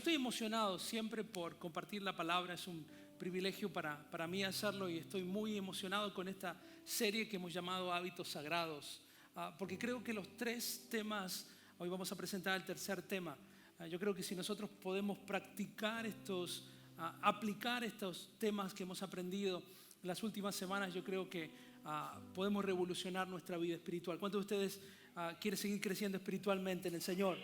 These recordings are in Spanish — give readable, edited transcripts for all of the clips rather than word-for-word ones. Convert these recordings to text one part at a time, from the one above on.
Yo estoy emocionado siempre por compartir la palabra, es un privilegio para mí hacerlo y estoy muy emocionado con esta serie que hemos llamado Hábitos Sagrados, porque creo que los tres temas, hoy vamos a presentar el tercer tema, yo creo que si nosotros podemos practicar aplicar estos temas que hemos aprendido en las últimas semanas, yo creo que podemos revolucionar nuestra vida espiritual. ¿Cuántos de ustedes quieren seguir creciendo espiritualmente en el Señor?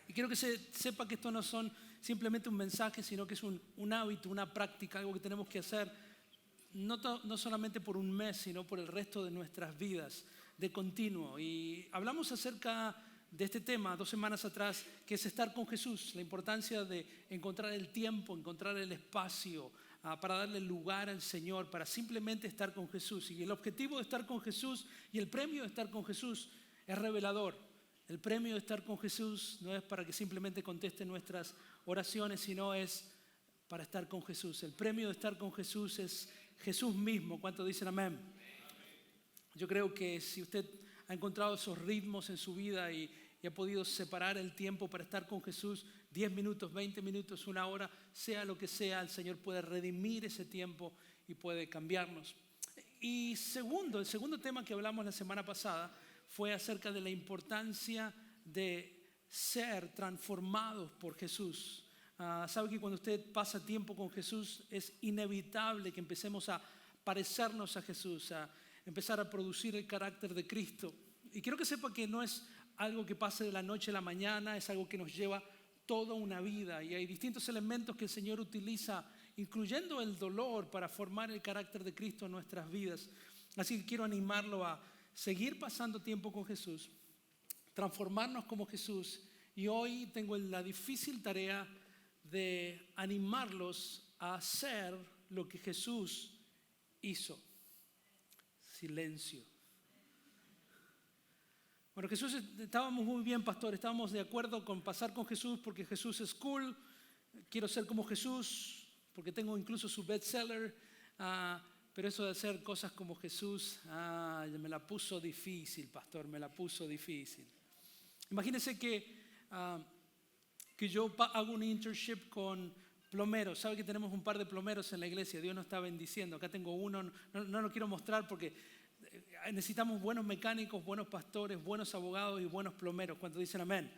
Y quiero que se sepa que esto no son simplemente un mensaje, sino que es un hábito, una práctica, algo que tenemos que hacer no solamente por un mes, sino por el resto de nuestras vidas, de continuo. Y hablamos acerca de este tema 2 semanas atrás, que es estar con Jesús, la importancia de encontrar el tiempo, encontrar el espacio para darle lugar al Señor, para simplemente estar con Jesús. Y el objetivo de estar con Jesús y el premio de estar con Jesús es revelador. El premio de estar con Jesús no es para que simplemente conteste nuestras oraciones, sino es para estar con Jesús. El premio de estar con Jesús es Jesús mismo. ¿Cuántos dicen amén? Yo creo que si usted ha encontrado esos ritmos en su vida y ha podido separar el tiempo para estar con Jesús, 10 minutos, 20 minutos, 1 hora, sea lo que sea, el Señor puede redimir ese tiempo y puede cambiarnos. Y el segundo tema que hablamos la semana pasada fue acerca de la importancia de ser transformados por Jesús. Sabe que cuando usted pasa tiempo con Jesús es inevitable que empecemos a parecernos a Jesús, a empezar a producir el carácter de Cristo. Y quiero que sepa que no es algo que pase de la noche a la mañana, es algo que nos lleva toda una vida. Y hay distintos elementos que el Señor utiliza, incluyendo el dolor, para formar el carácter de Cristo en nuestras vidas. Así que quiero animarlo a seguir pasando tiempo con Jesús, transformarnos como Jesús. Y hoy tengo la difícil tarea de animarlos a hacer lo que Jesús hizo. Silencio. Bueno, Jesús, estábamos muy bien, pastor, estábamos de acuerdo con pasar con Jesús porque Jesús es cool, quiero ser como Jesús, porque tengo incluso su bestseller, pero eso de hacer cosas como Jesús, me la puso difícil, pastor, me la puso difícil. Imagínense que yo hago un internship con plomeros. Sabe que tenemos un par de plomeros en la iglesia, Dios nos está bendiciendo. Acá tengo uno, no lo quiero mostrar porque necesitamos buenos mecánicos, buenos pastores, buenos abogados y buenos plomeros. ¿Cuántos dicen amén?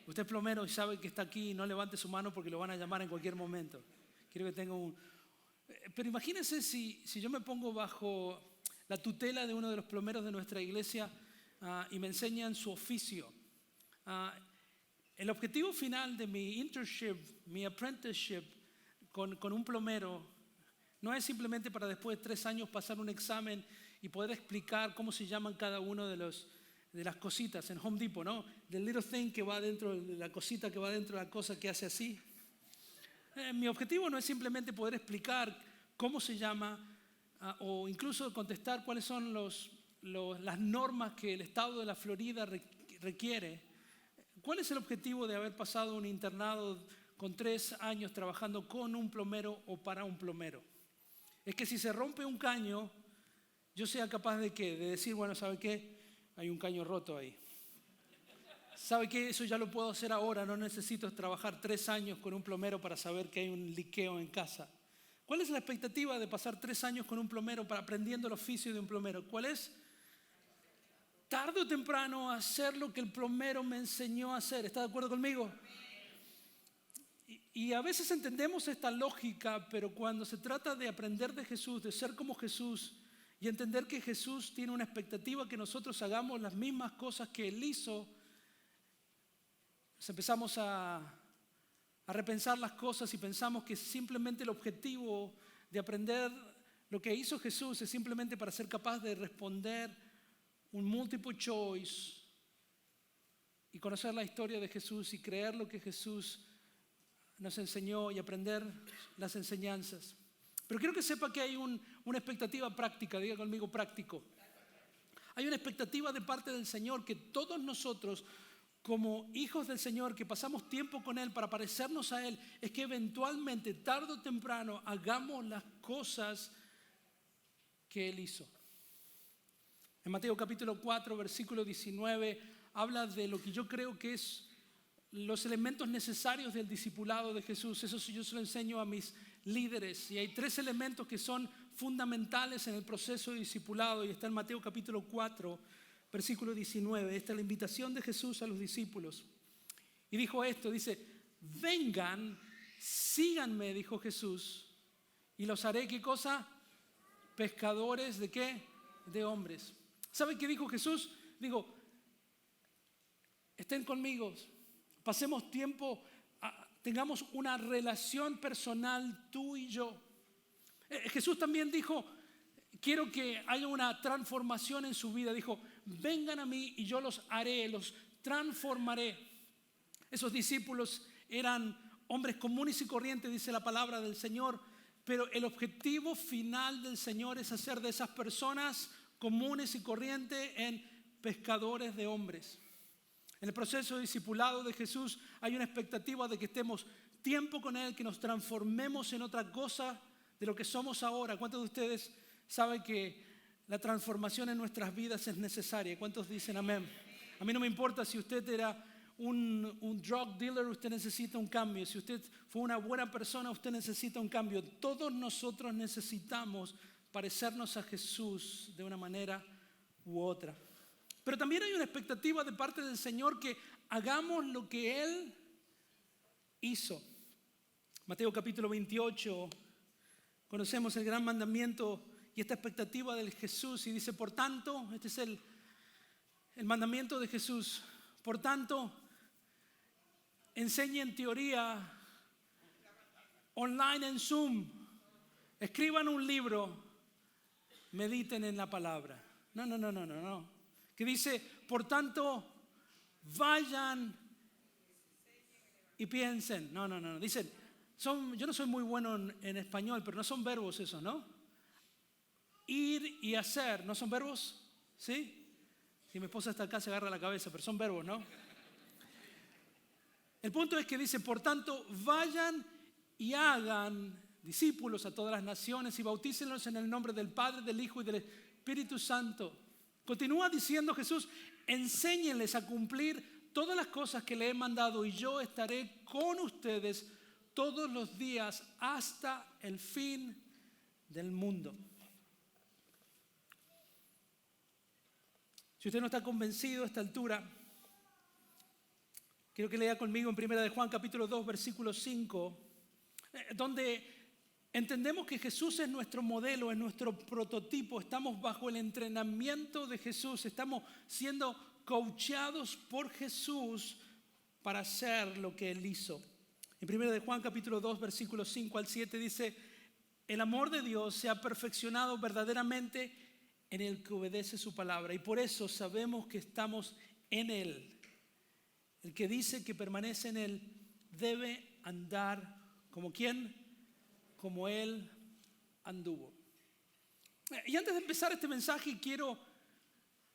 Usted es plomero y sabe que está aquí, no levante su mano porque lo van a llamar en cualquier momento. Quiero que tenga Pero imagínense si yo me pongo bajo la tutela de uno de los plomeros de nuestra iglesia y me enseñan su oficio. El objetivo final de mi internship, mi apprenticeship con un plomero, no es simplemente para después de 3 años pasar un examen y poder explicar cómo se llaman cada uno de las cositas en Home Depot, ¿no? The little thing que va dentro, la cosita que va dentro de la cosa que hace así. Mi objetivo no es simplemente poder explicar cómo se llama o incluso contestar cuáles son las normas que el estado de la Florida requiere. ¿Cuál es el objetivo de haber pasado un internado con 3 años trabajando con un plomero o para un plomero? Es que si se rompe un caño, yo sea capaz de decir, bueno, ¿sabe qué? Hay un caño roto ahí. ¿Sabe qué? Eso ya lo puedo hacer ahora, no necesito trabajar 3 años con un plomero para saber que hay un liqueo en casa. ¿Cuál es la expectativa de pasar 3 años con un plomero para aprendiendo el oficio de un plomero? ¿Cuál es? Tarde o temprano hacer lo que el plomero me enseñó a hacer. ¿Está de acuerdo conmigo? Y a veces entendemos esta lógica, pero cuando se trata de aprender de Jesús, de ser como Jesús y entender que Jesús tiene una expectativa que nosotros hagamos las mismas cosas que Él hizo, empezamos a repensar las cosas y pensamos que simplemente el objetivo de aprender lo que hizo Jesús es simplemente para ser capaz de responder un multiple choice y conocer la historia de Jesús y creer lo que Jesús nos enseñó y aprender las enseñanzas. Pero quiero que sepa que hay una expectativa práctica, diga conmigo práctico. Hay una expectativa de parte del Señor que todos nosotros, como hijos del Señor, que pasamos tiempo con Él para parecernos a Él, es que eventualmente, tarde o temprano, hagamos las cosas que Él hizo. En Mateo capítulo 4, versículo 19, habla de lo que yo creo que es los elementos necesarios del discipulado de Jesús. Eso yo se lo enseño a mis líderes. Y hay 3 elementos que son fundamentales en el proceso de discipulado. Y está en Mateo capítulo 4, versículo 19. Esta es la invitación de Jesús a los discípulos. Y dijo esto, dice, vengan, síganme, dijo Jesús, y los haré, ¿qué cosa? Pescadores ¿de qué? De hombres. ¿Sabe qué dijo Jesús? Dijo, estén conmigo, pasemos tiempo, tengamos una relación personal tú y yo. Jesús también dijo, quiero que haya una transformación en su vida. Dijo, vengan a mí y yo los haré, los transformaré. Esos discípulos eran hombres comunes y corrientes, dice la palabra del Señor, pero el objetivo final del Señor es hacer de esas personas comunes y corrientes en pescadores de hombres. En el proceso de discipulado de Jesús hay una expectativa de que estemos tiempo con Él, que nos transformemos en otra cosa de lo que somos ahora. ¿Cuántos de ustedes saben que la transformación en nuestras vidas es necesaria? ¿Cuántos dicen amén? A mí no me importa si usted era un drug dealer, usted necesita un cambio. Si usted fue una buena persona, usted necesita un cambio. Todos nosotros necesitamos parecernos a Jesús de una manera u otra. Pero también hay una expectativa de parte del Señor que hagamos lo que Él hizo. Mateo capítulo 28, conocemos el gran mandamiento y esta expectativa del Jesús. Y dice, por tanto, este es el mandamiento de Jesús. Por tanto, enseñen teoría online en Zoom. Escriban un libro. Mediten en la palabra. No. Que dice, por tanto, vayan y piensen. No. Dicen, yo no soy muy bueno en español, pero no son verbos esos, ¿no? Ir y hacer, ¿no son verbos? ¿Sí? Si mi esposa está acá se agarra la cabeza, pero son verbos, ¿no? El punto es que dice, por tanto, vayan y hagan discípulos a todas las naciones y bautícenlos en el nombre del Padre, del Hijo y del Espíritu Santo. Continúa diciendo Jesús, enséñenles a cumplir todas las cosas que le he mandado y yo estaré con ustedes todos los días hasta el fin del mundo. Si usted no está convencido a esta altura, quiero que lea conmigo en 1 de Juan capítulo 2 versículo 5, donde entendemos que Jesús es nuestro modelo, es nuestro prototipo. Estamos bajo el entrenamiento de Jesús, estamos siendo coachados por Jesús para hacer lo que Él hizo. En 1 de Juan capítulo 2 versículos 5 al 7 dice, el amor de Dios se ha perfeccionado verdaderamente en el que obedece su palabra y por eso sabemos que estamos en Él. El que dice que permanece en Él debe andar como ¿quién? Como Él anduvo. Y antes de empezar este mensaje quiero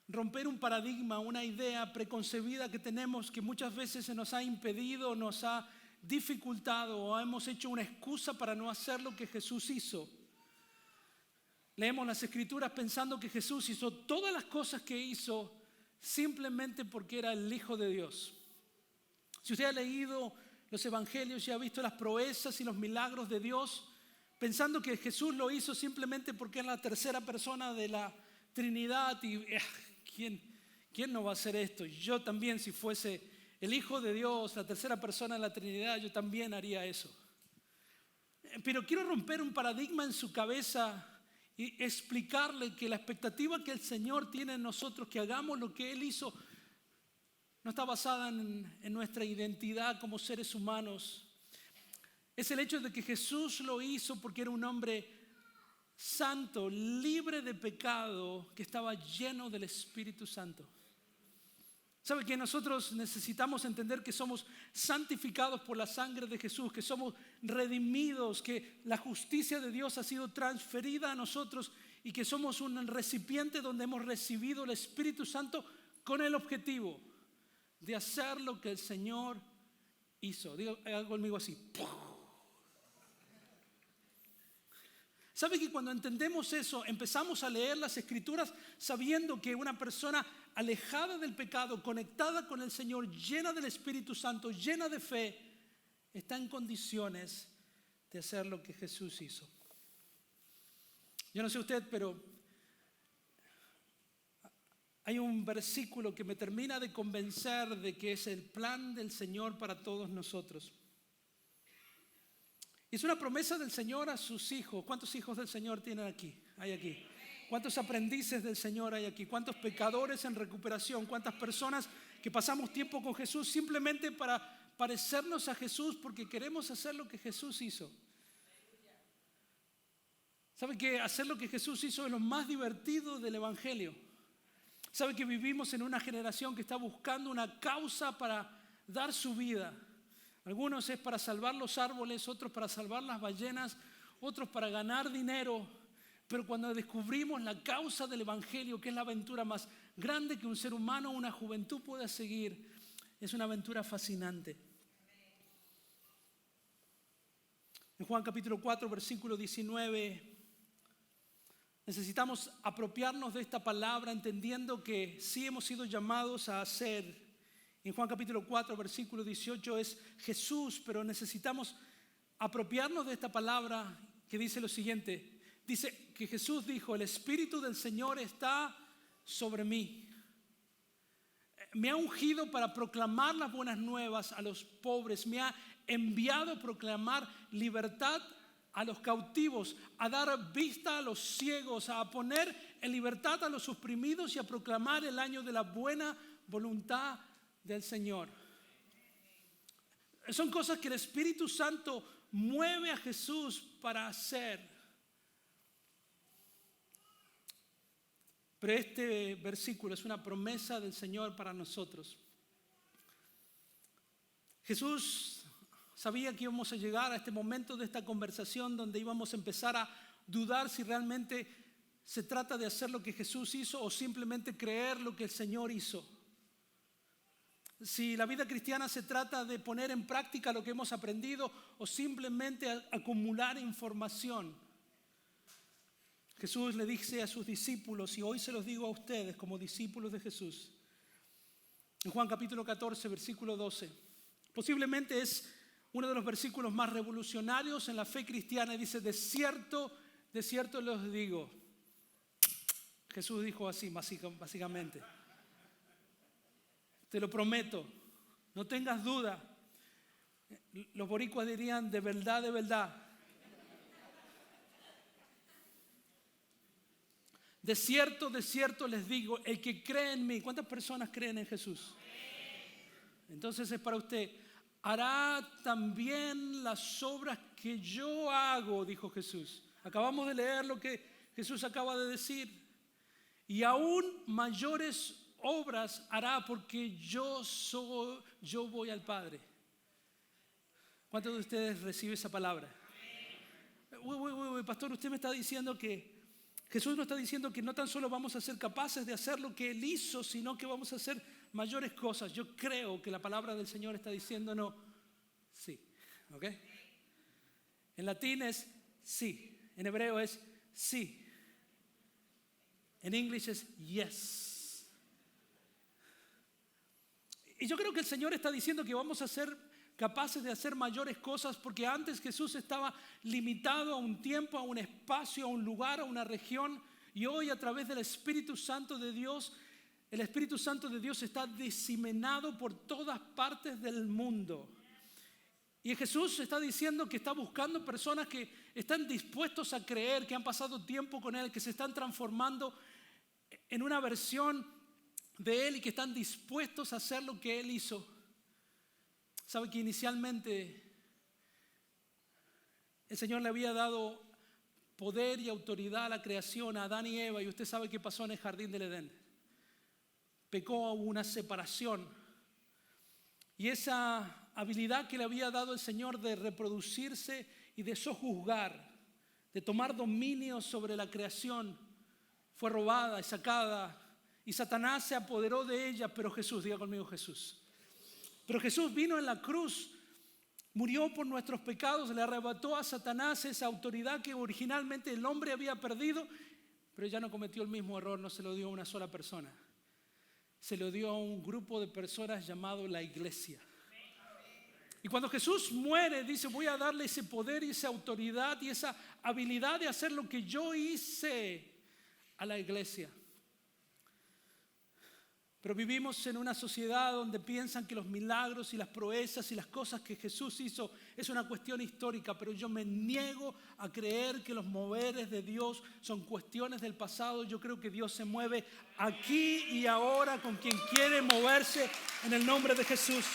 romper un paradigma, una idea preconcebida que tenemos que muchas veces se nos ha impedido, nos ha dificultado o hemos hecho una excusa para no hacer lo que Jesús hizo. Leemos las Escrituras pensando que Jesús hizo todas las cosas que hizo simplemente porque era el Hijo de Dios. Si usted ha leído los Evangelios y ha visto las proezas y los milagros de Dios, pensando que Jesús lo hizo simplemente porque es la tercera persona de la Trinidad y ¿quién no va a hacer esto? Yo también, si fuese el Hijo de Dios, la tercera persona de la Trinidad, yo también haría eso. Pero quiero romper un paradigma en su cabeza y explicarle que la expectativa que el Señor tiene en nosotros, que hagamos lo que Él hizo, no está basada en nuestra identidad como seres humanos. Es el hecho de que Jesús lo hizo porque era un hombre santo, libre de pecado, que estaba lleno del Espíritu Santo. ¿Sabe que nosotros necesitamos entender que somos santificados por la sangre de Jesús, que somos redimidos, que la justicia de Dios ha sido transferida a nosotros y que somos un recipiente donde hemos recibido el Espíritu Santo con el objetivo de hacer lo que el Señor hizo? Diga conmigo así. ¿Sabe que cuando entendemos eso, empezamos a leer las Escrituras sabiendo que una persona alejada del pecado, conectada con el Señor, llena del Espíritu Santo, llena de fe, está en condiciones de hacer lo que Jesús hizo? Yo no sé usted, pero hay un versículo que me termina de convencer de que es el plan del Señor para todos nosotros. Es una promesa del Señor a sus hijos. ¿Cuántos hijos del Señor tienen aquí? Hay aquí. ¿Cuántos aprendices del Señor hay aquí? ¿Cuántos pecadores en recuperación? ¿Cuántas personas que pasamos tiempo con Jesús simplemente para parecernos a Jesús porque queremos hacer lo que Jesús hizo? ¿Sabe que hacer lo que Jesús hizo es lo más divertido del Evangelio? ¿Sabe que vivimos en una generación que está buscando una causa para dar su vida? Algunos es para salvar los árboles, otros para salvar las ballenas, otros para ganar dinero. Pero cuando descubrimos la causa del Evangelio, que es la aventura más grande que un ser humano o una juventud pueda seguir, es una aventura fascinante. En Juan capítulo 4, versículo 19, necesitamos apropiarnos de esta palabra entendiendo que sí hemos sido llamados a hacer. En Juan capítulo 4, versículo 18 es Jesús, pero necesitamos apropiarnos de esta palabra que dice lo siguiente. Dice que Jesús dijo: el Espíritu del Señor está sobre mí. Me ha ungido para proclamar las buenas nuevas a los pobres. Me ha enviado a proclamar libertad a los cautivos, a dar vista a los ciegos, a poner en libertad a los oprimidos y a proclamar el año de la buena voluntad del Señor. Son cosas que el Espíritu Santo mueve a Jesús para hacer. Pero este versículo es una promesa del Señor para nosotros. Jesús sabía que íbamos a llegar a este momento de esta conversación donde íbamos a empezar a dudar si realmente se trata de hacer lo que Jesús hizo o simplemente creer lo que el Señor hizo. Si la vida cristiana se trata de poner en práctica lo que hemos aprendido o simplemente acumular información. Jesús le dice a sus discípulos, y hoy se los digo a ustedes como discípulos de Jesús, en Juan capítulo 14, versículo 12, posiblemente es uno de los versículos más revolucionarios en la fe cristiana, y dice: de cierto les digo. Jesús dijo así, básicamente. Te lo prometo, no tengas duda. Los boricuas dirían: de verdad, de verdad. De cierto les digo, el que cree en mí. ¿Cuántas personas creen en Jesús? Entonces es para usted. Hará también las obras que yo hago, dijo Jesús. Acabamos de leer lo que Jesús acaba de decir. Y aún mayores obras hará, porque yo voy al Padre. ¿Cuántos de ustedes reciben esa palabra? Uy, pastor, usted me está diciendo que Jesús nos está diciendo que no tan solo vamos a ser capaces de hacer lo que Él hizo, sino que vamos a hacer mayores cosas. Yo creo que la palabra del Señor está diciéndonos sí. ¿Ok? En latín es sí. En hebreo es sí. En inglés es yes. Y yo creo que el Señor está diciendo que vamos a ser capaces de hacer mayores cosas, porque antes Jesús estaba limitado a un tiempo, a un espacio, a un lugar, a una región, y hoy a través del Espíritu Santo de Dios, el Espíritu Santo de Dios está diseminado por todas partes del mundo. Y Jesús está diciendo que está buscando personas que están dispuestos a creer, que han pasado tiempo con Él, que se están transformando en una versión de Él y que están dispuestos a hacer lo que Él hizo. Sabe que inicialmente el Señor le había dado poder y autoridad a la creación a Adán y Eva, y usted sabe qué pasó en el jardín del Edén. Pecó, hubo una separación, y esa habilidad que le había dado el Señor de reproducirse y de sojuzgar, de tomar dominio sobre la creación, fue robada y sacada, y Satanás se apoderó de ella. Pero Jesús, diga conmigo Jesús. Pero Jesús vino en la cruz Murió por nuestros pecados, le arrebató a Satanás esa autoridad que originalmente el hombre había perdido, pero ya no cometió el mismo error, no se lo dio a una sola persona. Se lo dio a un grupo de personas llamado la iglesia. Y cuando Jesús muere, dice, voy a darle ese poder y esa autoridad y esa habilidad de hacer lo que yo hice a la iglesia. Pero vivimos en una sociedad donde piensan que los milagros y las proezas y las cosas que Jesús hizo es una cuestión histórica, pero yo me niego a creer que los moveres de Dios son cuestiones del pasado. Yo creo que Dios se mueve aquí y ahora con quien quiere moverse en el nombre de Jesús.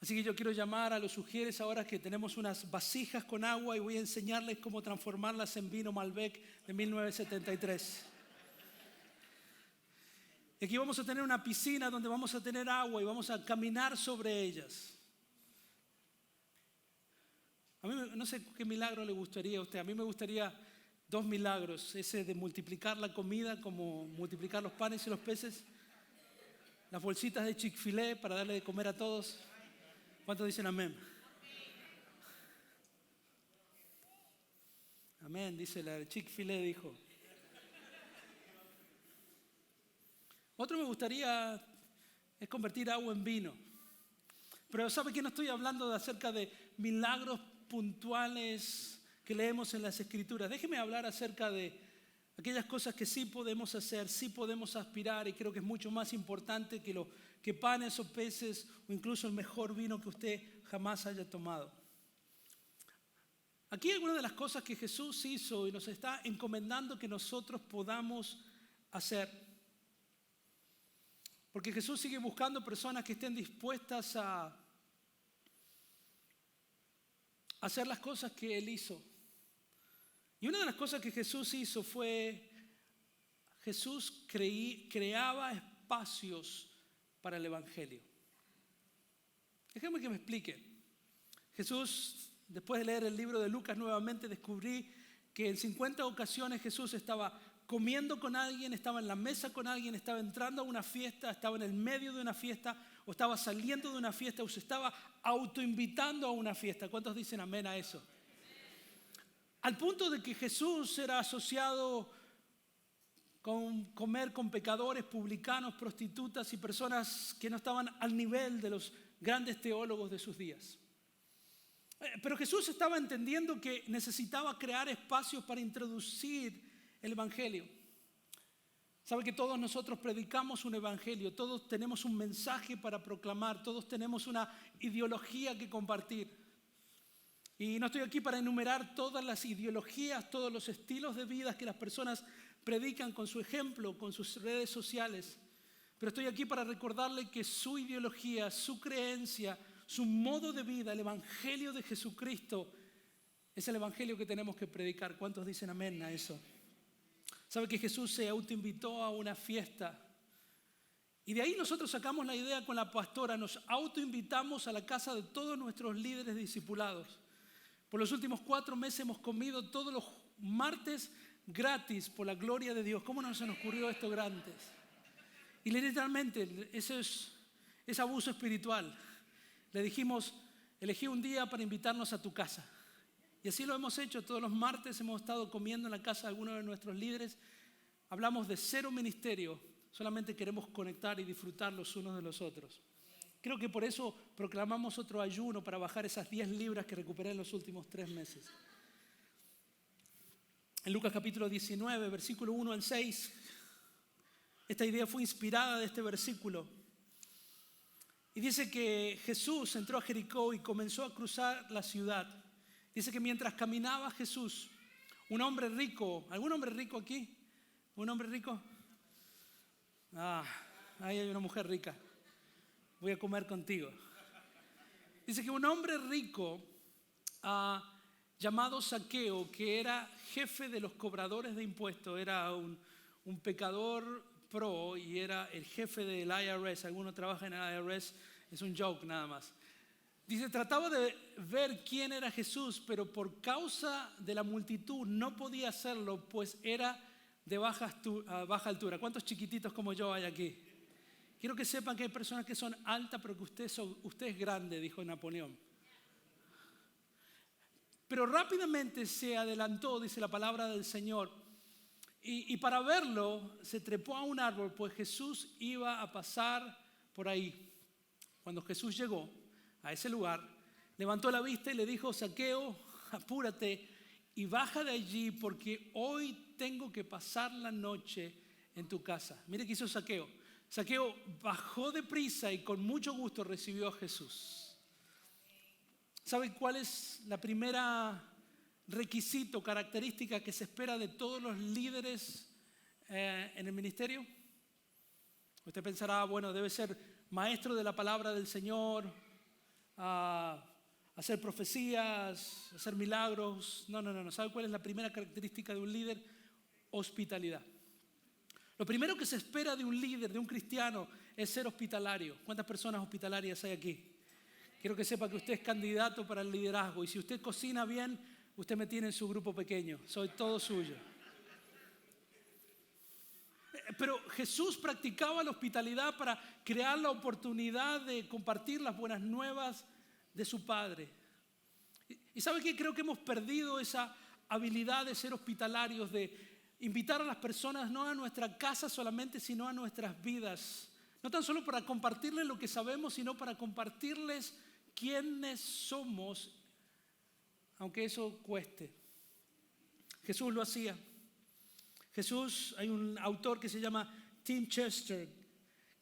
Así que yo quiero llamar a los sugieres ahora que tenemos unas vasijas con agua y voy a enseñarles cómo transformarlas en vino Malbec de 1973. Y aquí vamos a tener una piscina donde vamos a tener agua y vamos a caminar sobre ellas. A mí no sé qué milagro le gustaría a usted. A mí me gustaría 2 milagros. Ese de multiplicar la comida como multiplicar los panes y los peces. Las bolsitas de Chick-fil-A para darle de comer a todos. ¿Cuántos dicen amén? Amén, dice la Chick-fil-A, dijo. Otro me gustaría es convertir agua en vino. Pero ¿sabe que no estoy hablando acerca de milagros puntuales que leemos en las Escrituras? Déjeme hablar acerca de aquellas cosas que sí podemos hacer, sí podemos aspirar, y creo que es mucho más importante que panes o peces o incluso el mejor vino que usted jamás haya tomado. Aquí hay algunas de las cosas que Jesús hizo y nos está encomendando que nosotros podamos hacer. Porque Jesús sigue buscando personas que estén dispuestas a hacer las cosas que Él hizo. Y una de las cosas que Jesús hizo fue, Jesús creaba espacios para el Evangelio. Déjame que me explique. Jesús, después de leer el libro de Lucas nuevamente, descubrí que en 50 ocasiones Jesús estaba comiendo con alguien, estaba en la mesa con alguien, estaba entrando a una fiesta, estaba en el medio de una fiesta, o estaba saliendo de una fiesta, o se estaba autoinvitando a una fiesta. ¿Cuántos dicen amén a eso? Al punto de que Jesús era asociado con comer con pecadores, publicanos, prostitutas y personas que no estaban al nivel de los grandes teólogos de sus días. Pero Jesús estaba entendiendo que necesitaba crear espacios para introducir el Evangelio. Sabe que todos nosotros predicamos un Evangelio, todos tenemos un mensaje para proclamar, todos tenemos una ideología que compartir. Y no estoy aquí para enumerar todas las ideologías, todos los estilos de vida que las personas predican con su ejemplo, con sus redes sociales. Pero estoy aquí para recordarle que su ideología, su creencia, su modo de vida, el Evangelio de Jesucristo, es el Evangelio que tenemos que predicar. ¿Cuántos dicen amén a eso? ¿Sabe que Jesús se autoinvitó a una fiesta? Y de ahí nosotros sacamos la idea con la pastora, nos autoinvitamos a la casa de todos nuestros líderes discipulados. Por los últimos 4 meses hemos comido todos los martes gratis por la gloria de Dios. ¿Cómo no se nos ocurrió esto antes? Y literalmente, eso es abuso espiritual. Le dijimos, elegí un día para invitarnos a tu casa. Y así lo hemos hecho. Todos los martes hemos estado comiendo en la casa de algunos de nuestros líderes. Hablamos de 0 ministerio. Solamente queremos conectar y disfrutar los unos de los otros. Creo que por eso proclamamos otro ayuno para bajar esas 10 libras que recuperé en los últimos 3 meses. En Lucas capítulo 19, versículo 1 al 6, esta idea fue inspirada de este versículo. Y dice que Jesús entró a Jericó y comenzó a cruzar la ciudad. Dice que mientras caminaba Jesús, un hombre rico, ¿algún hombre rico aquí? ¿Un hombre rico? Ahí hay una mujer rica. Voy a comer contigo. Dice que un hombre rico llamado Zaqueo, que era jefe de los cobradores de impuestos, era un pecador pro y era el jefe del IRS. Algunos trabajan en el IRS, es un joke nada más. Dice, trataba de ver quién era Jesús, pero por causa de la multitud no podía hacerlo, pues era de baja altura. ¿Cuántos chiquititos como yo hay aquí? Quiero que sepan que hay personas que son altas, pero que usted es grande, dijo Napoleón. Pero rápidamente se adelantó, dice la palabra del Señor, y para verlo se trepó a un árbol, pues Jesús iba a pasar por ahí. Cuando Jesús llegó a ese lugar, levantó la vista y le dijo: Zaqueo, apúrate y baja de allí, porque hoy tengo que pasar la noche en tu casa. Mire qué hizo Zaqueo. Zaqueo bajó deprisa y con mucho gusto recibió a Jesús. ¿Sabe cuál es la primera requisito, característica que se espera de todos los líderes en el ministerio? Usted pensará, bueno, debe ser maestro de la palabra del Señor, hacer profecías, hacer milagros. No. ¿Sabe cuál es la primera característica de un líder? Hospitalidad. Lo primero que se espera de un líder, de un cristiano, es ser hospitalario. ¿Cuántas personas hospitalarias hay aquí? Quiero que sepa que usted es candidato para el liderazgo, y si usted cocina bien, usted me tiene en su grupo pequeño. Soy todo suyo. Pero Jesús practicaba la hospitalidad para crear la oportunidad de compartir las buenas nuevas de su Padre. ¿Y sabe qué? Creo que hemos perdido esa habilidad de ser hospitalarios, de invitar a las personas no a nuestra casa solamente, sino a nuestras vidas. No tan solo para compartirles lo que sabemos, sino para compartirles quiénes somos, aunque eso cueste. Jesús lo hacía. Jesús, hay un autor que se llama Tim Chester,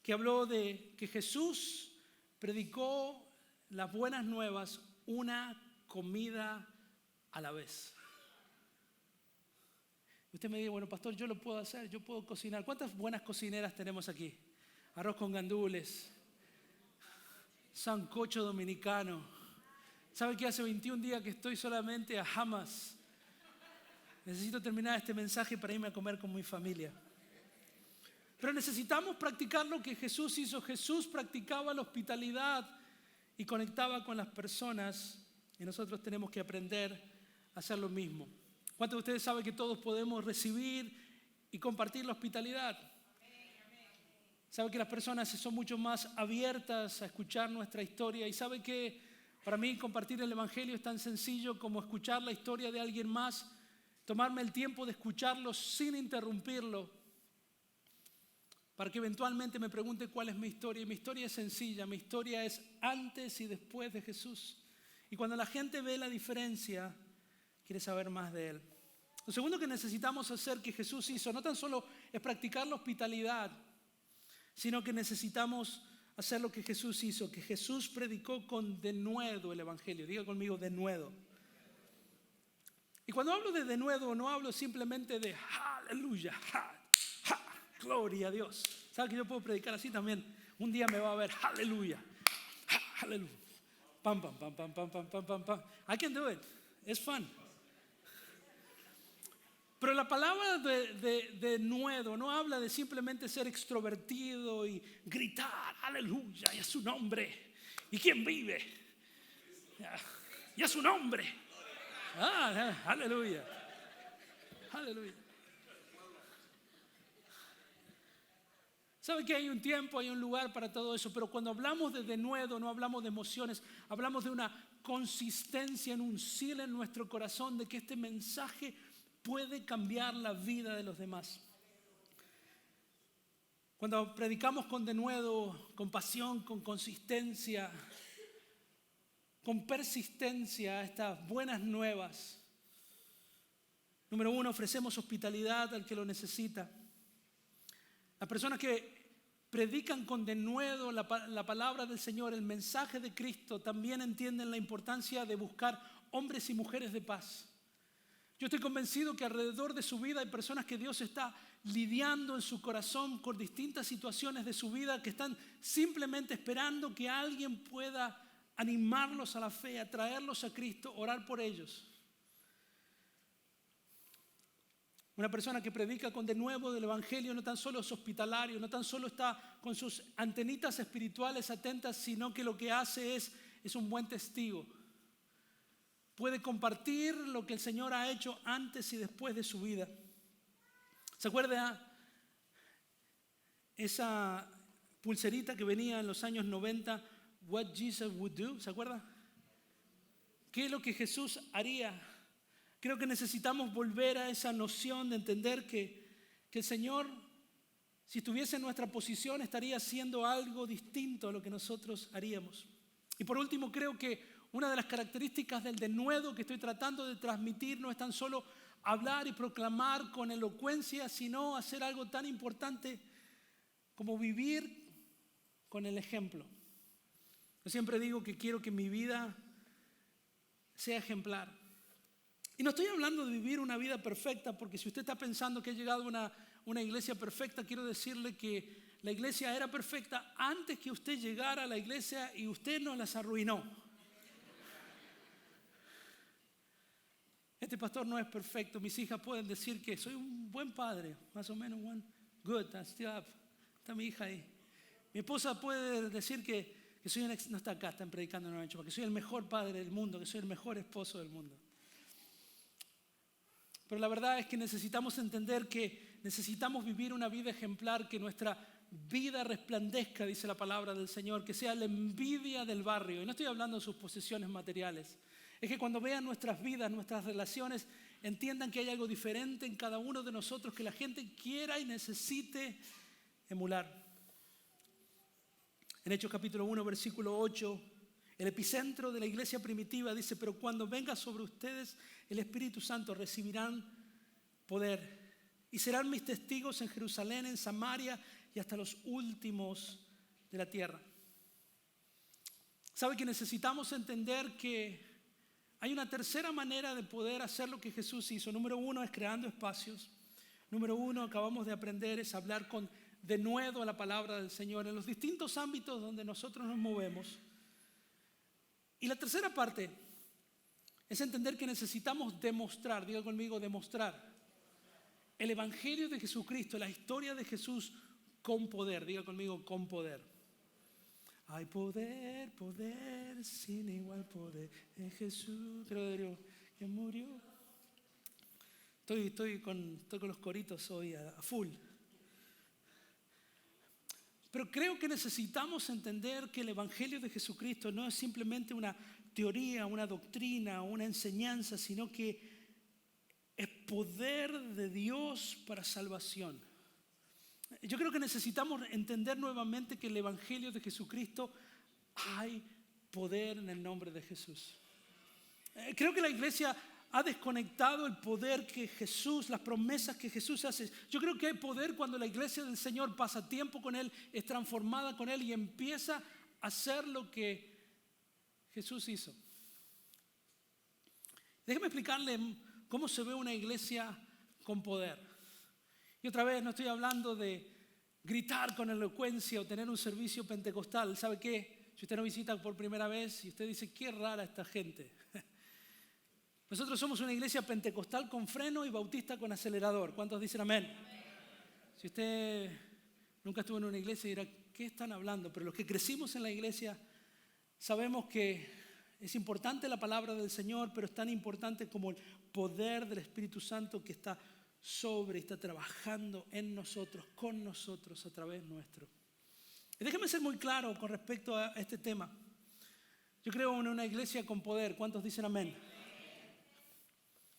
que habló de que Jesús predicó las buenas nuevas una comida a la vez. Usted me dice, bueno, pastor, yo lo puedo hacer, yo puedo cocinar. ¿Cuántas buenas cocineras tenemos aquí? Arroz con gandules, sancocho dominicano. ¿Sabe que hace 21 días que estoy solamente a Hamas? Necesito terminar este mensaje para irme a comer con mi familia. Pero necesitamos practicar lo que Jesús hizo. Jesús practicaba la hospitalidad y conectaba con las personas, y nosotros tenemos que aprender a hacer lo mismo. ¿Cuántos de ustedes saben que todos podemos recibir y compartir la hospitalidad? ¿Sabe que las personas son mucho más abiertas a escuchar nuestra historia? Y sabe que para mí compartir el evangelio es tan sencillo como escuchar la historia de alguien más, tomarme el tiempo de escucharlo sin interrumpirlo, para que eventualmente me pregunte cuál es mi historia. Y mi historia es sencilla, mi historia es antes y después de Jesús. Y cuando la gente ve la diferencia, quiere saber más de Él. Lo segundo que necesitamos hacer, que Jesús hizo, no tan solo es practicar la hospitalidad, sino que necesitamos hacer lo que Jesús hizo, que Jesús predicó con denuedo el evangelio. Diga conmigo, denuedo. Y cuando hablo de denuedo, no hablo simplemente de aleluya, gloria a Dios. ¿Sabe que yo puedo predicar así también? Un día me va a ver aleluya, aleluya, pam, pam, pam, pam, pam, pam, pam, pam, pam. I can do it. It's fun. Pero la palabra de denuedo no habla de simplemente ser extrovertido y gritar aleluya y a su nombre. ¿Y quién vive? Y a su nombre. Aleluya. Aleluya. ¿Sabe que hay un tiempo, hay un lugar para todo eso? Pero cuando hablamos de denuedo, no hablamos de emociones, hablamos de una consistencia en un sí en nuestro corazón, de que este mensaje puede cambiar la vida de los demás. Cuando predicamos con denuedo, con pasión, con consistencia, con persistencia, estas buenas nuevas. Número uno, ofrecemos hospitalidad al que lo necesita. Las personas que predican con denuedo la palabra del Señor, el mensaje de Cristo, también entienden la importancia de buscar hombres y mujeres de paz. Yo estoy convencido que alrededor de su vida hay personas que Dios está lidiando en su corazón con distintas situaciones de su vida, que están simplemente esperando que alguien pueda animarlos a la fe, atraerlos a Cristo, orar por ellos. Una persona que predica con denuedo del evangelio no tan solo es hospitalario, no tan solo está con sus antenitas espirituales atentas, sino que lo que hace es un buen testigo. Puede compartir lo que el Señor ha hecho antes y después de su vida. ¿Se acuerda esa pulserita que venía en los años 90? What Jesus would do. ¿Se acuerda? ¿Qué es lo que Jesús haría? Creo que necesitamos volver a esa noción de entender que el Señor, si estuviese en nuestra posición, estaría haciendo algo distinto a lo que nosotros haríamos. Y por último, creo que una de las características del denuedo que estoy tratando de transmitir no es tan solo hablar y proclamar con elocuencia, sino hacer algo tan importante como vivir con el ejemplo. Yo siempre digo que quiero que mi vida sea ejemplar. Y no estoy hablando de vivir una vida perfecta, porque si usted está pensando que ha llegado a una iglesia perfecta, quiero decirle que la iglesia era perfecta antes que usted llegara a la iglesia y usted nos las arruinó. Este pastor no es perfecto. Mis hijas pueden decir que soy un buen padre, más o menos good, still up. Está mi hija ahí. Mi esposa puede decir que soy no está acá, están predicando en Nueva York, que soy el mejor padre del mundo, que soy el mejor esposo del mundo. Pero la verdad es que necesitamos entender que necesitamos vivir una vida ejemplar, que nuestra vida resplandezca, dice la palabra del Señor, que sea la envidia del barrio. Y no estoy hablando de sus posesiones materiales. Es que cuando vean nuestras vidas, nuestras relaciones, entiendan que hay algo diferente en cada uno de nosotros que la gente quiera y necesite emular. En Hechos capítulo 1, versículo 8, el epicentro de la iglesia primitiva dice: pero cuando venga sobre ustedes el Espíritu Santo, recibirán poder y serán mis testigos en Jerusalén, en Samaria y hasta los últimos de la tierra. ¿Sabe que necesitamos entender que hay una tercera manera de poder hacer lo que Jesús hizo? Número uno es creando espacios. Número uno, acabamos de aprender, es hablar con denuedo a la palabra del Señor en los distintos ámbitos donde nosotros nos movemos. Y la tercera parte es entender que necesitamos demostrar, diga conmigo, demostrar el Evangelio de Jesucristo, la historia de Jesús con poder. Diga conmigo, con poder. Hay poder, poder, sin igual poder en Jesús, que murió. Estoy con los coritos hoy a full. Pero creo que necesitamos entender que el Evangelio de Jesucristo no es simplemente una teoría, una doctrina, una enseñanza, sino que es poder de Dios para salvación. Yo creo que necesitamos entender nuevamente que el Evangelio de Jesucristo hay poder en el nombre de Jesús. Creo que la iglesia ha desconectado el poder que Jesús, las promesas que Jesús hace. Yo creo que hay poder cuando la iglesia del Señor pasa tiempo con Él, es transformada con Él y empieza a hacer lo que Jesús hizo. Déjeme explicarle cómo se ve una iglesia con poder. Y otra vez, no estoy hablando de gritar con elocuencia o tener un servicio pentecostal. ¿Sabe qué? Si usted nos visita por primera vez y usted dice, qué rara esta gente. Nosotros somos una iglesia pentecostal con freno y bautista con acelerador. ¿Cuántos dicen amén? Si usted nunca estuvo en una iglesia dirá, ¿qué están hablando? Pero los que crecimos en la iglesia sabemos que es importante la palabra del Señor, pero es tan importante como el poder del Espíritu Santo que está está trabajando en nosotros, con nosotros, a través nuestro. Y déjeme ser muy claro con respecto a este tema. Yo creo en una iglesia con poder. ¿Cuántos dicen amén?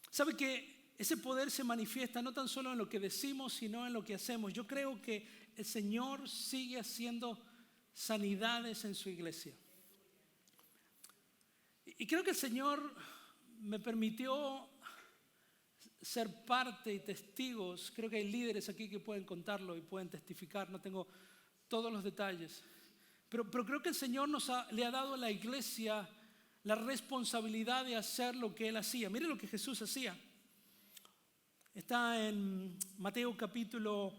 ¿Sabe que ese poder se manifiesta no tan solo en lo que decimos, sino en lo que hacemos? Yo creo que el Señor sigue haciendo sanidades en su iglesia. Y creo que el Señor me permitió ser parte y testigos. Creo que hay líderes aquí que pueden contarlo y pueden testificar. No tengo todos los detalles. Pero creo que el Señor le ha dado a la iglesia la responsabilidad de hacer lo que Él hacía. Mire lo que Jesús hacía. Está en Mateo capítulo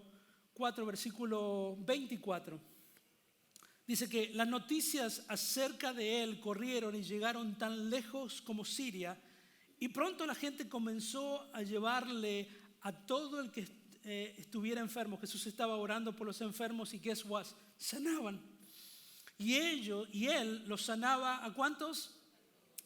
4, versículo 24. Dice que las noticias acerca de Él corrieron y llegaron tan lejos como Siria, y pronto la gente comenzó a llevarle a todo el que estuviera enfermo. Jesús estaba orando por los enfermos y guess what? Sanaban. Y Él los sanaba ¿a cuántos?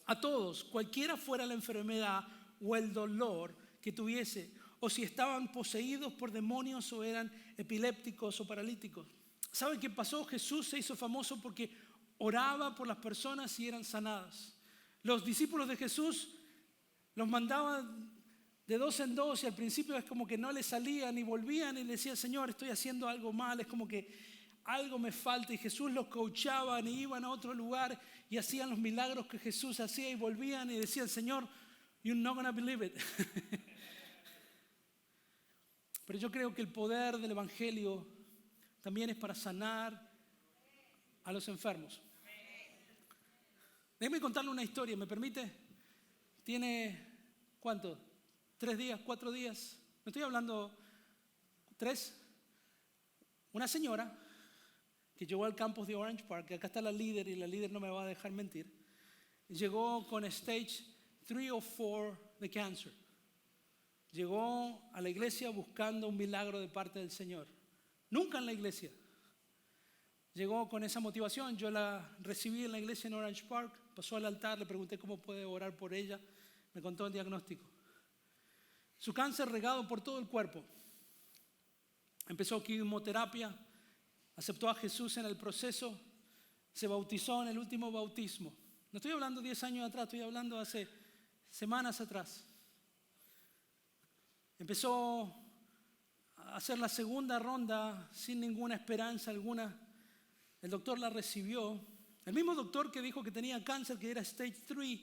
A todos, cualquiera fuera la enfermedad o el dolor que tuviese. o si estaban poseídos por demonios o eran epilépticos o paralíticos. ¿Saben qué pasó? Jesús se hizo famoso porque oraba por las personas y eran sanadas. Los discípulos de Jesús los mandaban de dos en dos y al principio es como que no les salían y volvían y le decían: Señor, estoy haciendo algo mal, es como que algo me falta. Y Jesús los coachaban y iban a otro lugar y hacían los milagros que Jesús hacía y volvían y decían: Señor, you're not gonna believe it. Pero yo creo que el poder del Evangelio también es para sanar a los enfermos. Déjeme contarle una historia, ¿me permite? Tiene, ¿cuánto? 3 días, 4 días. No estoy hablando 3. Una señora que llegó al campus de Orange Park, acá está la líder y la líder no me va a dejar mentir, llegó con stage 3 o 4 de cáncer. Llegó a la iglesia buscando un milagro de parte del Señor. Nunca en la iglesia. Llegó con esa motivación. Yo la recibí en la iglesia en Orange Park, pasó al altar, le pregunté cómo puede orar por ella, me contó el diagnóstico. Su cáncer regado por todo el cuerpo. Empezó quimioterapia, aceptó a Jesús en el proceso, se bautizó en el último bautismo. No estoy hablando 10 años atrás, estoy hablando hace semanas atrás. Empezó a hacer la segunda ronda sin ninguna esperanza alguna. El doctor la recibió. El mismo doctor que dijo que tenía cáncer, que era stage 3,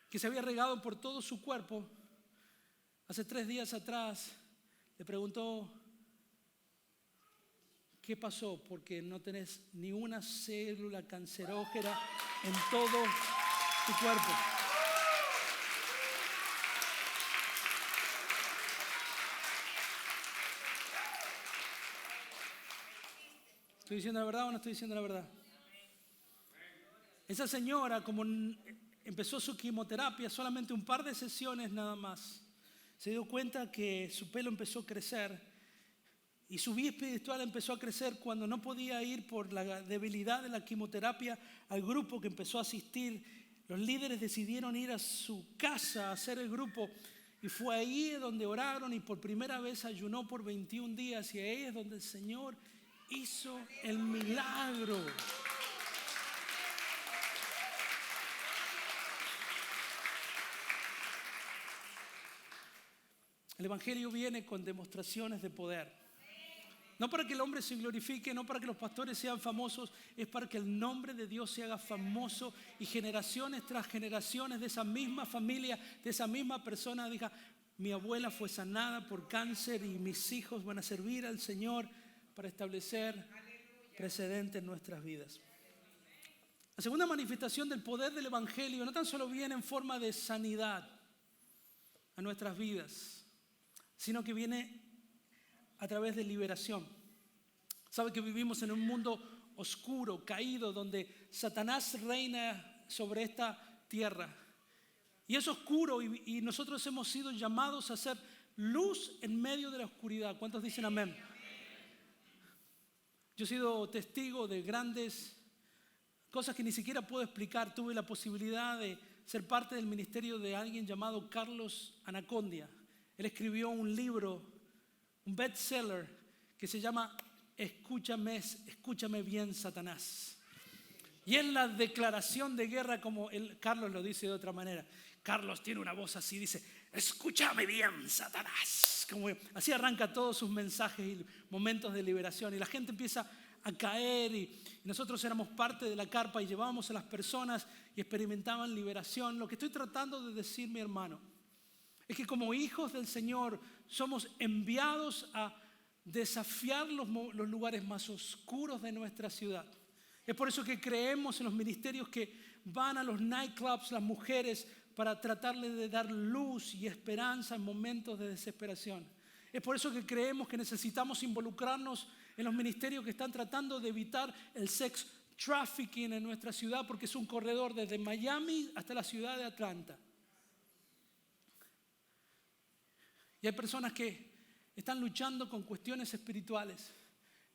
que se había regado por todo su cuerpo, hace 3 días atrás le preguntó: ¿qué pasó? Porque no tenés ni una célula cancerógena en todo tu cuerpo. ¿Estoy diciendo la verdad o no estoy diciendo la verdad? Esa señora, como empezó su quimioterapia, solamente un par de sesiones nada más, se dio cuenta que su pelo empezó a crecer y su vida espiritual empezó a crecer cuando no podía ir por la debilidad de la quimioterapia al grupo que empezó a asistir. Los líderes decidieron ir a su casa a hacer el grupo y fue ahí donde oraron y por primera vez ayunó por 21 días y ahí es donde el Señor hizo el milagro. El Evangelio viene con demostraciones de poder. No para que el hombre se glorifique, no para que los pastores sean famosos, es para que el nombre de Dios se haga famoso y generaciones tras generaciones de esa misma familia, de esa misma persona diga: mi abuela fue sanada por cáncer y mis hijos van a servir al Señor para establecer precedentes en nuestras vidas. La segunda manifestación del poder del Evangelio no tan solo viene en forma de sanidad a nuestras vidas, sino que viene a través de liberación. Sabe que vivimos en un mundo oscuro, caído, donde Satanás reina sobre esta tierra. Y es oscuro y nosotros hemos sido llamados a ser luz en medio de la oscuridad. ¿Cuántos dicen amén? Yo he sido testigo de grandes cosas que ni siquiera puedo explicar. Tuve la posibilidad de ser parte del ministerio de alguien llamado Carlos Anacondia. Él escribió un libro, un bestseller, que se llama Escúchame bien, Satanás. Y es la declaración de guerra, como Carlos lo dice de otra manera. Carlos tiene una voz así, dice: escúchame bien, Satanás. Como así arranca todos sus mensajes y momentos de liberación. Y la gente empieza a caer y nosotros éramos parte de la carpa y llevábamos a las personas y experimentaban liberación. Lo que estoy tratando de decir, mi hermano, es que como hijos del Señor somos enviados a desafiar los lugares más oscuros de nuestra ciudad. Es por eso que creemos en los ministerios que van a los nightclubs, las mujeres, para tratarles de dar luz y esperanza en momentos de desesperación. Es por eso que creemos que necesitamos involucrarnos en los ministerios que están tratando de evitar el sex trafficking en nuestra ciudad, porque es un corredor desde Miami hasta la ciudad de Atlanta. Y hay personas que están luchando con cuestiones espirituales.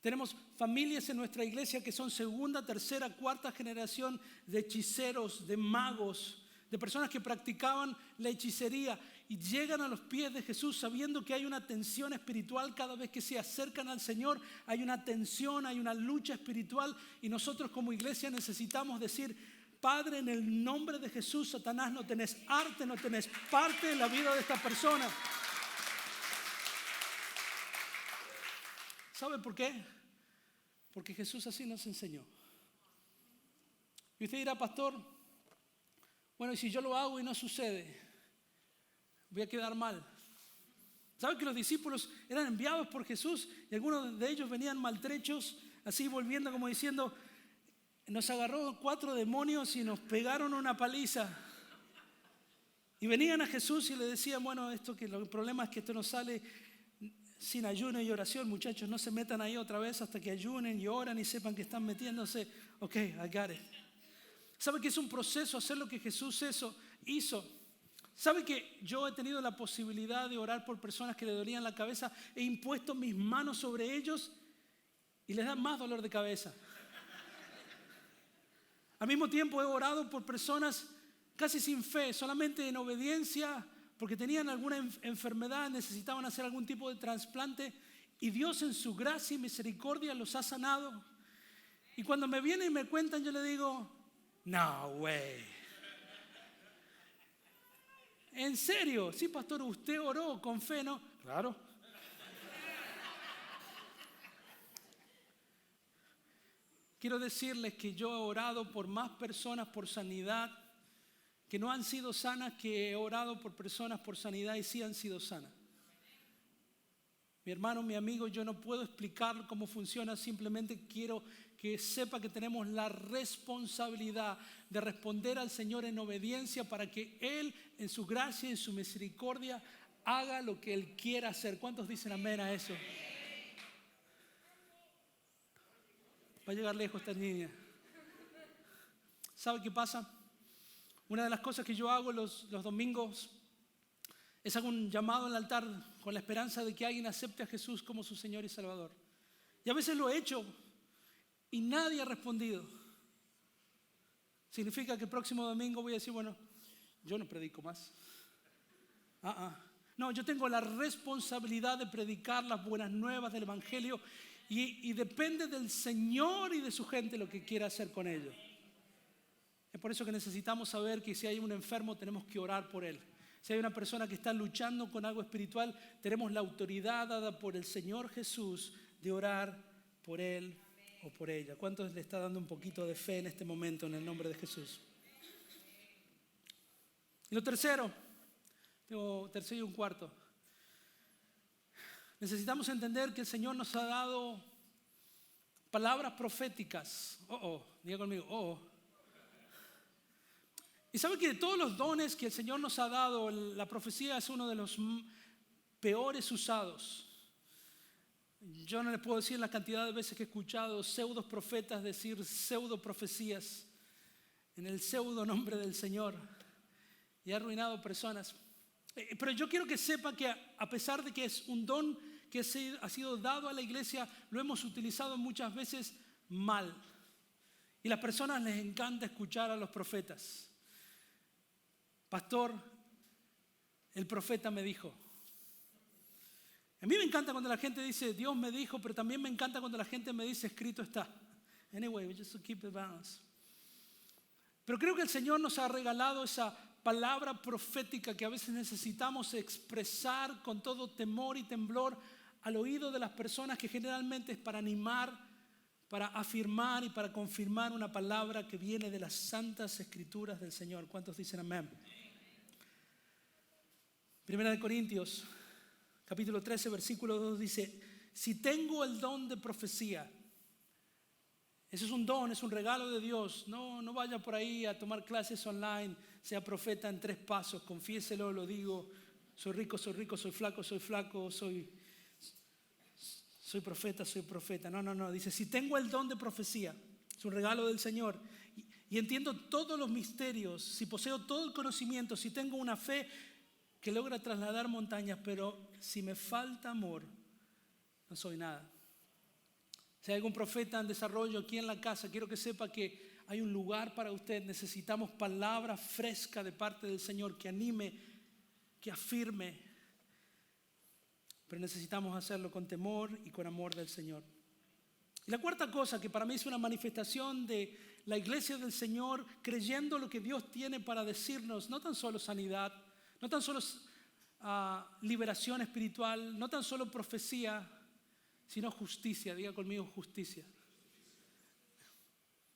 Tenemos familias en nuestra iglesia que son segunda, tercera, cuarta generación de hechiceros, de magos, de personas que practicaban la hechicería. y llegan a los pies de Jesús sabiendo que hay una tensión espiritual cada vez que se acercan al Señor. Hay una tensión, hay una lucha espiritual y nosotros como iglesia necesitamos decir: Padre, en el nombre de Jesús, Satanás, no tenés arte, no tenés parte en la vida de esta persona. ¿Sabe por qué? Porque Jesús así nos enseñó. Y usted dirá: pastor, bueno, y si yo lo hago y no sucede, voy a quedar mal. ¿Sabe que los discípulos eran enviados por Jesús y algunos de ellos venían maltrechos, así volviendo como diciendo: nos agarró 4 demonios y nos pegaron una paliza? Y venían a Jesús y le decían: bueno, el problema es que esto no sale sin ayuno y oración, muchachos, no se metan ahí otra vez hasta que ayunen y oran y sepan que están metiéndose. Ok, I got it. ¿Sabe que es un proceso hacer lo que Jesús hizo? ¿Sabe que yo he tenido la posibilidad de orar por personas que le dolían la cabeza? He impuesto mis manos sobre ellos y les da más dolor de cabeza. Al mismo tiempo he orado por personas casi sin fe, solamente en obediencia, porque tenían alguna enfermedad, necesitaban hacer algún tipo de trasplante, y Dios en su gracia y misericordia los ha sanado. Y cuando me vienen y me cuentan, yo le digo: no way. ¿En serio? Sí, pastor, usted oró con fe, ¿no? Claro. Quiero decirles que yo he orado por más personas por sanidad que no han sido sanas, que he orado por personas por sanidad y sí han sido sanas. Mi hermano, mi amigo, yo no puedo explicar cómo funciona, simplemente quiero que sepa que tenemos la responsabilidad de responder al Señor en obediencia para que Él, en su gracia y en su misericordia, haga lo que Él quiera hacer. ¿Cuántos dicen amén a eso? Va a llegar lejos esta niña. ¿Sabe qué pasa? Una de las cosas que yo hago los domingos es hago un llamado al altar con la esperanza de que alguien acepte a Jesús como su Señor y Salvador. Y a veces lo he hecho y nadie ha respondido. Significa que el próximo domingo voy a decir: bueno, yo no predico más. No, yo tengo la responsabilidad de predicar las buenas nuevas del Evangelio y depende del Señor y de su gente lo que quiera hacer con ellos. Es por eso que necesitamos saber que si hay un enfermo tenemos que orar por él. Si hay una persona que está luchando con algo espiritual, tenemos la autoridad dada por el Señor Jesús de orar por él o por ella. ¿Cuántos le está dando un poquito de fe en este momento en el nombre de Jesús? Y lo tercero, tengo tercero y un cuarto. Necesitamos entender que el Señor nos ha dado palabras proféticas. Diga conmigo, Y sabe que de todos los dones que el Señor nos ha dado, la profecía es uno de los peores usados. Yo no les puedo decir la cantidad de veces que he escuchado pseudos profetas decir pseudo profecías en el pseudo nombre del Señor y ha arruinado personas. Pero yo quiero que sepa que a pesar de que es un don que ha sido dado a la iglesia, lo hemos utilizado muchas veces mal. Y a las personas les encanta escuchar a los profetas. Pastor, el profeta me dijo. A mí me encanta cuando la gente dice Dios me dijo, pero también me encanta cuando la gente me dice escrito está. Anyway, just to keep it balanced. Pero creo que el Señor nos ha regalado esa palabra profética que a veces necesitamos expresar con todo temor y temblor al oído de las personas, que generalmente es para animar, para afirmar y para confirmar una palabra que viene de las santas escrituras del Señor. ¿Cuántos dicen amén? Primera de Corintios, capítulo 13, versículo 2 dice: si tengo el don de profecía. Eso es un don, es un regalo de Dios. No vaya por ahí a tomar clases online, sea profeta en 3 pasos, confiéselo, lo digo, soy rico, soy flaco, soy profeta. No, dice, si tengo el don de profecía, es un regalo del Señor, y entiendo todos los misterios, si poseo todo el conocimiento, si tengo una fe que logra trasladar montañas, pero si me falta amor, no soy nada. Si hay algún profeta en desarrollo aquí en la casa, quiero que sepa que hay un lugar para usted. Necesitamos palabra fresca de parte del Señor que anime que afirme, pero necesitamos hacerlo con temor y con amor del Señor. Y la cuarta cosa, que para mí es una manifestación de la iglesia del Señor, creyendo lo que Dios tiene para decirnos, no tan solo sanidad, no tan solo liberación espiritual, no tan solo profecía, sino justicia. Diga conmigo justicia.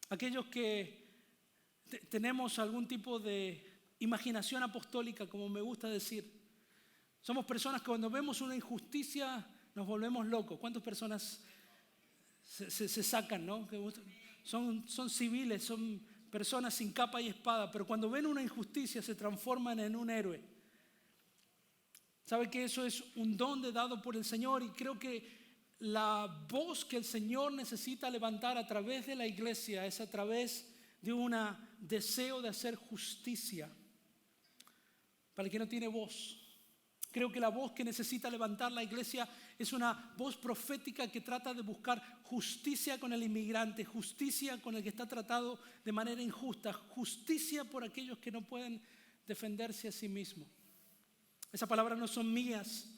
Aquellos que tenemos algún tipo de imaginación apostólica, como me gusta decir, somos personas que cuando vemos una injusticia nos volvemos locos. ¿Cuántas personas se sacan, no? Son civiles, son personas sin capa y espada, pero cuando ven una injusticia se transforman en un héroe. ¿Sabe que eso es un don dado por el Señor? Y creo que la voz que el Señor necesita levantar a través de la iglesia es a través de un deseo de hacer justicia para el que no tiene voz. Creo que la voz que necesita levantar la iglesia es una voz profética que trata de buscar justicia con el inmigrante, justicia con el que está tratado de manera injusta, justicia por aquellos que no pueden defenderse a sí mismos. Esas palabras no son mías,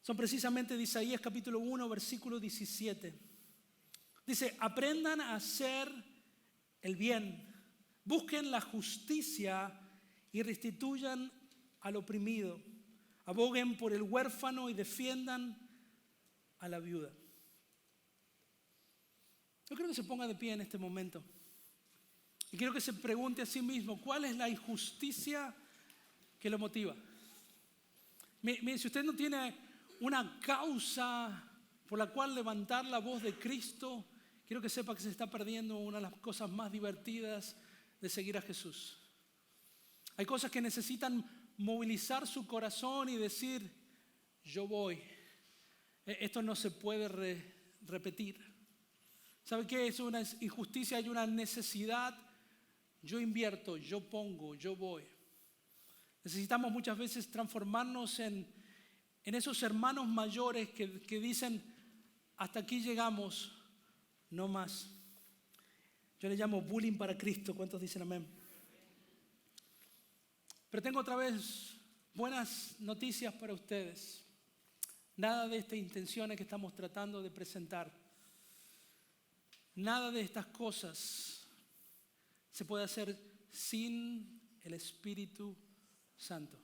son precisamente de Isaías capítulo 1, versículo 17. Dice, aprendan a hacer el bien, busquen la justicia y restituyan al oprimido. Aboguen por el huérfano y defiendan a la viuda. Yo creo que se ponga de pie en este momento. Y quiero que se pregunte a sí mismo, ¿cuál es la injusticia que lo motiva? Mire, si usted no tiene una causa por la cual levantar la voz de Cristo, quiero que sepa que se está perdiendo una de las cosas más divertidas de seguir a Jesús. Hay cosas que necesitan movilizar su corazón y decir, yo voy. Esto no se puede repetir. ¿Sabe qué? Es una injusticia, hay una necesidad. Yo invierto, yo pongo, yo voy. Necesitamos muchas veces transformarnos en esos hermanos mayores que dicen, hasta aquí llegamos, no más. Yo le llamo bullying para Cristo. ¿Cuántos dicen amén? Pero tengo otra vez buenas noticias para ustedes. Nada de estas intenciones que estamos tratando de presentar, nada de estas cosas se puede hacer sin el Espíritu Santo.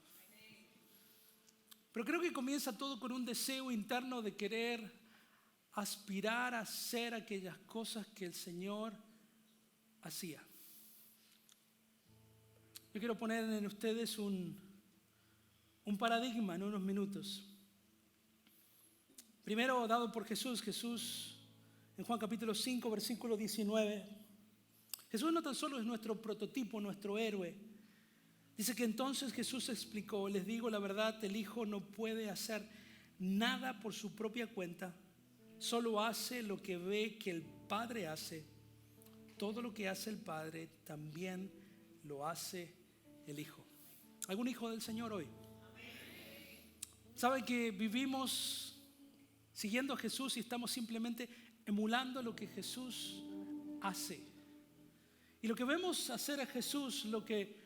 Pero creo que comienza todo con un deseo interno de querer aspirar a hacer aquellas cosas que el Señor hacía. Yo quiero poner en ustedes un paradigma en unos minutos. Primero, dado por Jesús. Jesús, en Juan capítulo 5, versículo 19. Jesús no tan solo es nuestro prototipo, nuestro héroe. Dice que entonces Jesús explicó, les digo la verdad, el Hijo no puede hacer nada por su propia cuenta. Solo hace lo que ve que el Padre hace. Todo lo que hace el Padre también lo hace el Hijo. ¿Algún hijo del Señor hoy? ¿Sabe que vivimos siguiendo a Jesús y estamos simplemente emulando lo que Jesús hace? Y lo que vemos hacer a Jesús, lo que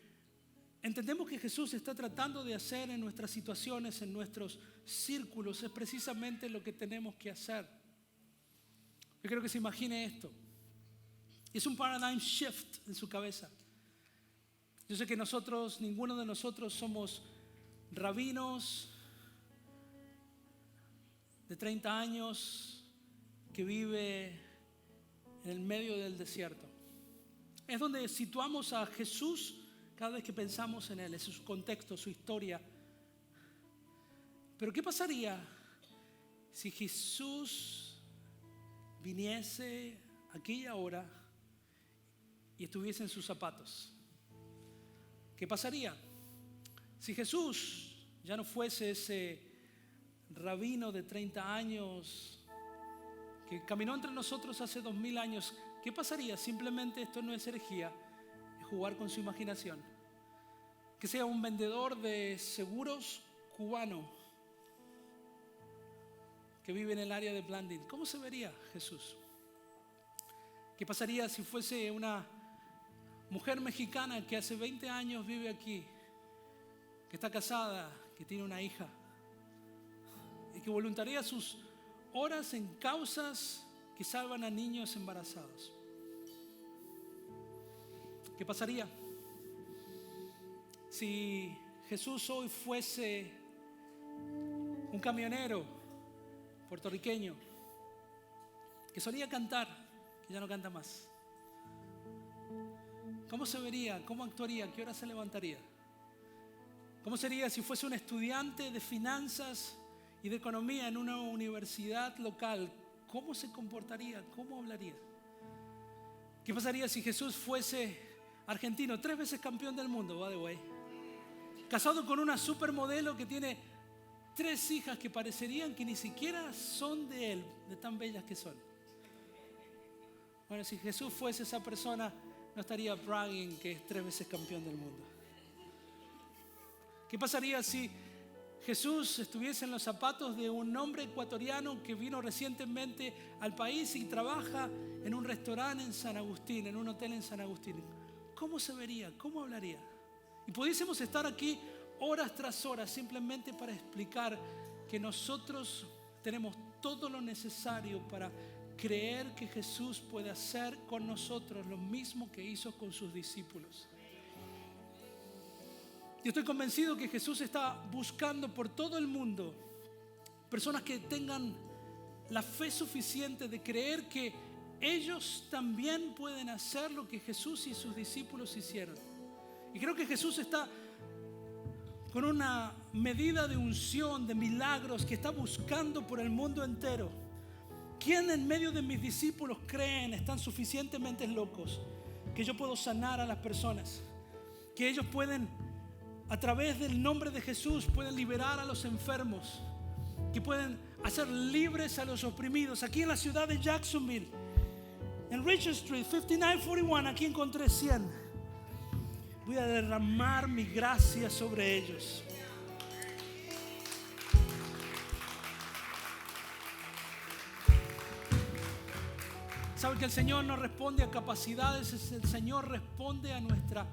entendemos que Jesús está tratando de hacer en nuestras situaciones, en nuestros círculos, es precisamente lo que tenemos que hacer. Yo quiero que se imagine esto. Es un paradigm shift en su cabeza. Yo sé que nosotros, ninguno de nosotros somos rabinos de 30 años que vive en el medio del desierto. Es donde situamos a Jesús cada vez que pensamos en Él, en su contexto, su historia. Pero ¿qué pasaría si Jesús viniese aquí y ahora y estuviese en sus zapatos? ¿Qué pasaría si Jesús ya no fuese ese rabino de 30 años que caminó entre nosotros hace 2000 años? ¿Qué pasaría? Simplemente esto no es herejía, es jugar con su imaginación. Que sea un vendedor de seguros cubano que vive en el área de Blanding. ¿Cómo se vería Jesús? ¿Qué pasaría si fuese una mujer mexicana que hace 20 años vive aquí, que está casada, que tiene una hija y que voluntaría sus horas en causas que salvan a niños embarazados. ¿Qué pasaría si Jesús hoy fuese un camionero puertorriqueño que solía cantar, que ya no canta más? ¿Cómo se vería? ¿Cómo actuaría? ¿Qué hora se levantaría? ¿Cómo sería si fuese un estudiante de finanzas y de economía en una universidad local? ¿Cómo se comportaría? ¿Cómo hablaría? ¿Qué pasaría si Jesús fuese argentino, 3 veces campeón del mundo, by the way, casado con una supermodelo que tiene 3 hijas que parecerían que ni siquiera son de él, de tan bellas que son? Bueno, si Jesús fuese esa persona, no estaría bragging que es 3 veces campeón del mundo. ¿Qué pasaría si Jesús estuviese en los zapatos de un hombre ecuatoriano que vino recientemente al país y trabaja en un restaurante en San Agustín, en un hotel en San Agustín? ¿Cómo se vería? ¿Cómo hablaría? Y pudiésemos estar aquí horas tras horas simplemente para explicar que nosotros tenemos todo lo necesario para creer que Jesús puede hacer con nosotros lo mismo que hizo con sus discípulos. Yo estoy convencido que Jesús está buscando por todo el mundo personas que tengan la fe suficiente de creer que ellos también pueden hacer lo que Jesús y sus discípulos hicieron. Y creo que Jesús está con una medida de unción, de milagros, que está buscando por el mundo entero. ¿Quién en medio de mis discípulos creen, están suficientemente locos, que yo puedo sanar a las personas? Que ellos pueden, a través del nombre de Jesús, pueden liberar a los enfermos, que pueden hacer libres a los oprimidos. Aquí en la ciudad de Jacksonville, en Richard Street, 5941, aquí encontré 100. Voy a derramar mi gracia sobre ellos. Sabe que el Señor no responde a capacidades, el Señor responde a nuestra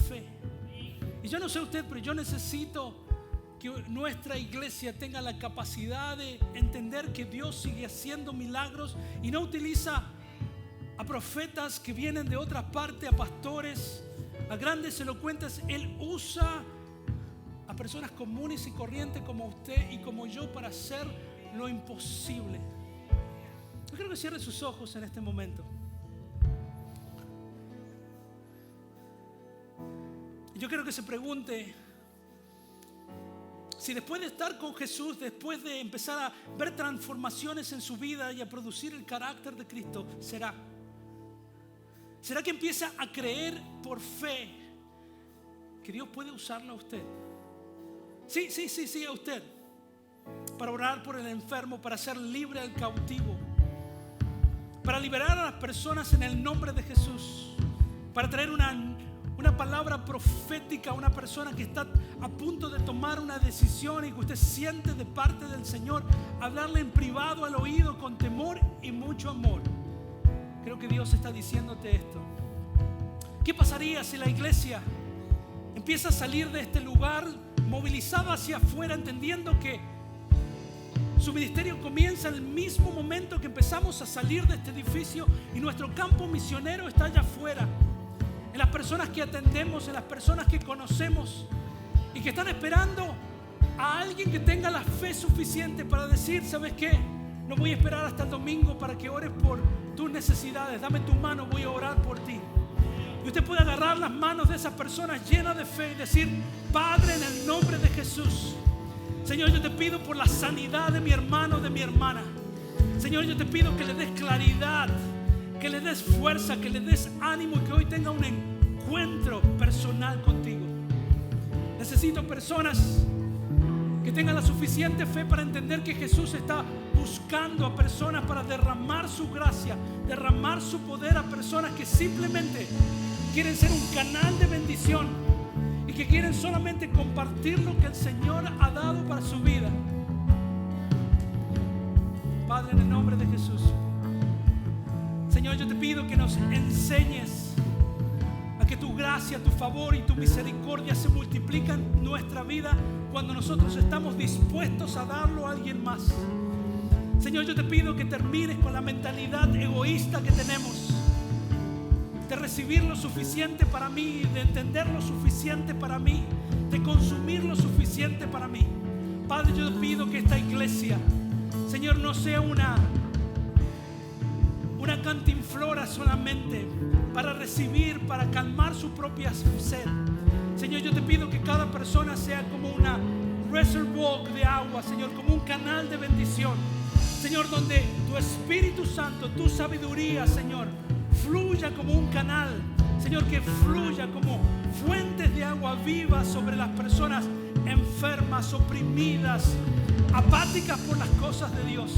fe. Y yo no sé usted, pero yo necesito que nuestra iglesia tenga la capacidad de entender que Dios sigue haciendo milagros y no utiliza a profetas que vienen de otra parte, a pastores, a grandes elocuentes. Él usa a personas comunes y corrientes como usted y como yo para hacer lo imposible. Yo quiero que cierre sus ojos en este momento. Yo quiero que se pregunte si después de estar con Jesús, después de empezar a ver transformaciones en su vida y a producir el carácter de Cristo, ¿será que empieza a creer por fe que Dios puede usarlo a usted? Sí, a usted, para orar por el enfermo, para hacer libre al cautivo, para liberar a las personas en el nombre de Jesús, para traer una palabra profética a una persona que está a punto de tomar una decisión y que usted siente de parte del Señor, hablarle en privado al oído con temor y mucho amor. Creo que Dios está diciéndote esto. ¿Qué pasaría si la iglesia empieza a salir de este lugar movilizada hacia afuera, entendiendo que su ministerio comienza en el mismo momento que empezamos a salir de este edificio y nuestro campo misionero está allá afuera, en las personas que atendemos, en las personas que conocemos y que están esperando a alguien que tenga la fe suficiente para decir: ¿sabes qué? No voy a esperar hasta el domingo para que ores por tus necesidades. Dame tu mano, voy a orar por ti. Y usted puede agarrar las manos de esas personas llenas de fe y decir: Padre, en el nombre de Jesús, Señor, yo te pido por la sanidad de mi hermano, de mi hermana. Señor, yo te pido que le des claridad, que le des fuerza, que le des ánimo y que hoy tenga un encuentro personal contigo. Necesito personas que tengan la suficiente fe para entender que Jesús está buscando a personas para derramar su gracia, derramar su poder a personas que simplemente quieren ser un canal de bendición y que quieren solamente compartir lo que el Señor ha dado para su vida. Padre, en el nombre de Jesús, Señor, yo te pido que nos enseñes a que tu gracia, tu favor y tu misericordia se multiplican en nuestra vida cuando nosotros estamos dispuestos a darlo a alguien más. Señor, yo te pido que termines con la mentalidad egoísta que tenemos, de recibir lo suficiente para mí, de entender lo suficiente para mí, de consumir lo suficiente para mí. Padre, yo te pido que esta iglesia, Señor, no sea una cantinflora solamente para recibir, para calmar su propia sed. Señor, yo te pido que cada persona sea como una reservoir de agua, Señor, como un canal de bendición, Señor, donde tu Espíritu Santo, tu sabiduría, Señor, fluya como un canal, Señor, que fluya como fuentes de agua viva sobre las personas enfermas, oprimidas, apáticas por las cosas de Dios.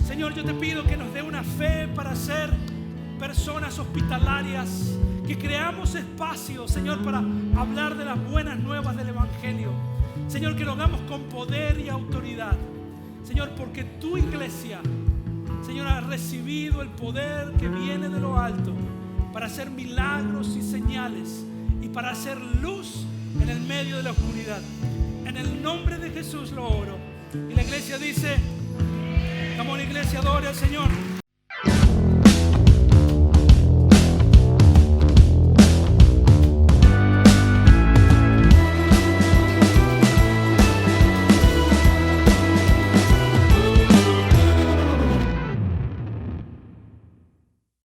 Señor, yo te pido que nos dé una fe para ser personas hospitalarias, que creamos espacio, Señor, para hablar de las buenas nuevas del Evangelio. Señor, que lo hagamos con poder y autoridad. Señor, porque tu iglesia, Señor, ha recibido el poder que viene de lo alto para hacer milagros y señales y para hacer luz en el medio de la oscuridad. En el nombre de Jesús lo oro. Y la iglesia dice, como la iglesia adore al Señor.